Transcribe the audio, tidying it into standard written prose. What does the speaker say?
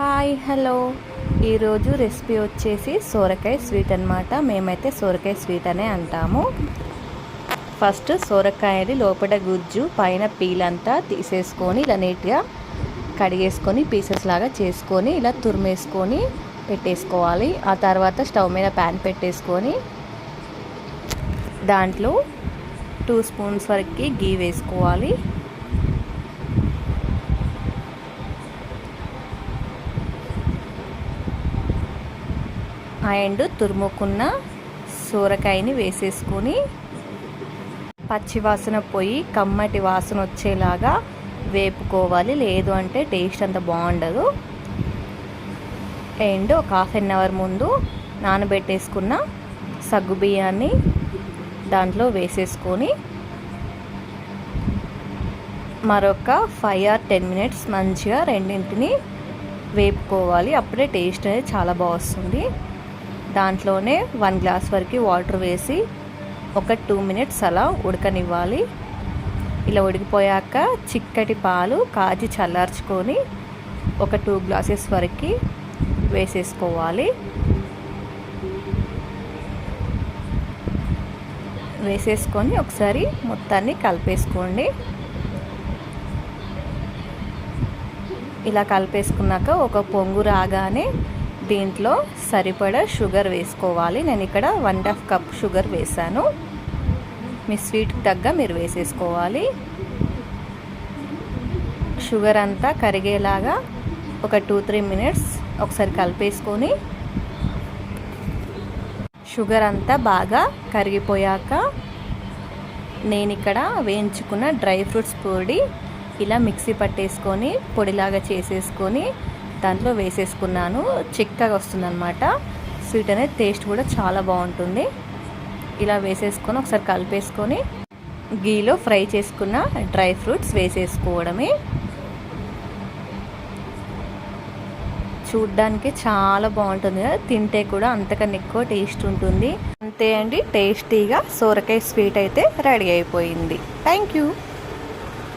Hi hello ఈరోజు recipe వచ్చేసి సోరకాయ స్వీట్ అన్నమాట. మేమైతే సోరకాయ స్వీట్ అనే అంటాము. ఫస్ట్ సోరకాయది లోపల గుజ్జు పైన పీల్ అంతా తీసేసుకొని ఇలా నీట్గా కడిగేసుకొని పీసెస్ లాగా చేసుకొని ఇలా తురిమేసుకొని పెట్టేసుకోవాలి. ఆ తర్వాత స్టవ్ మీద ప్యాన్ పెట్టేసుకొని దాంట్లో 2 స్పూన్స్ వరకు గీ వేసుకోవాలి. అండ్ తురుముకున్న సోరకాయని వేసేసుకొని పచ్చి వాసన పోయి కమ్మటి వాసన వచ్చేలాగా వేపుకోవాలి. లేదు అంటే టేస్ట్ అంత బాగుండదు. అండ్ ఒక 1/2 అవర్ ముందు నానబెట్టేసుకున్న సగ్గు బియ్యాన్ని దాంట్లో వేసేసుకొని మరొక 5 or 10 minutes మంచిగా రెండింటిని వేపుకోవాలి. అప్పుడే టేస్ట్ అనేది చాలా బాగుంటుంది. దాంట్లోనే 1 గ్లాస్ వరకు వాటర్ వేసి ఒక 2 minutes అలా ఉడకనివ్వాలి. ఇలా ఉడికిపోయాక చిక్కటి పాలు కాచి చల్లార్చుకొని ఒక 2 glasses వరకు వేసేసుకోవాలి. వేసేసుకొని ఒకసారి మొత్తాన్ని కలిపేసుకోండి. ఇలా కలిపేసుకున్నాక ఒక పొంగు రాగానే దీంట్లో సరిపడా షుగర్ వేసుకోవాలి. నేను ఇక్కడ 1/2 కప్ షుగర్ వేసాను. మీ స్వీట్కి తగ్గ మీరు వేసేసుకోవాలి. షుగర్ అంతా కరిగేలాగా ఒక 2-3 minutes ఒకసారి కలిపేసుకొని షుగర్ అంతా బాగా కరిగిపోయాక నేను ఇక్కడ వేయించుకున్న డ్రై ఫ్రూట్స్ పొడి ఇలా మిక్సీ పట్టేసుకొని పొడిలాగా చేసేసుకొని దాంట్లో వేసేసుకున్నాను. చిక్కగా వస్తుందన్నమాట. స్వీట్ అనేది టేస్ట్ కూడా చాలా బాగుంటుంది. ఇలా వేసేసుకొని ఒకసారి కలిపేసుకొని గీలో ఫ్రై చేసుకున్న డ్రై ఫ్రూట్స్ వేసేసుకోవడమే. చూడ్డానికి చాలా బాగుంటుంది కదా, తింటే కూడా అంతకన్నా ఎక్కువ టేస్ట్ ఉంటుంది. అంతే అండి, టేస్టీగా సోరకాయ స్వీట్ అయితే రెడీ అయిపోయింది. Thank you.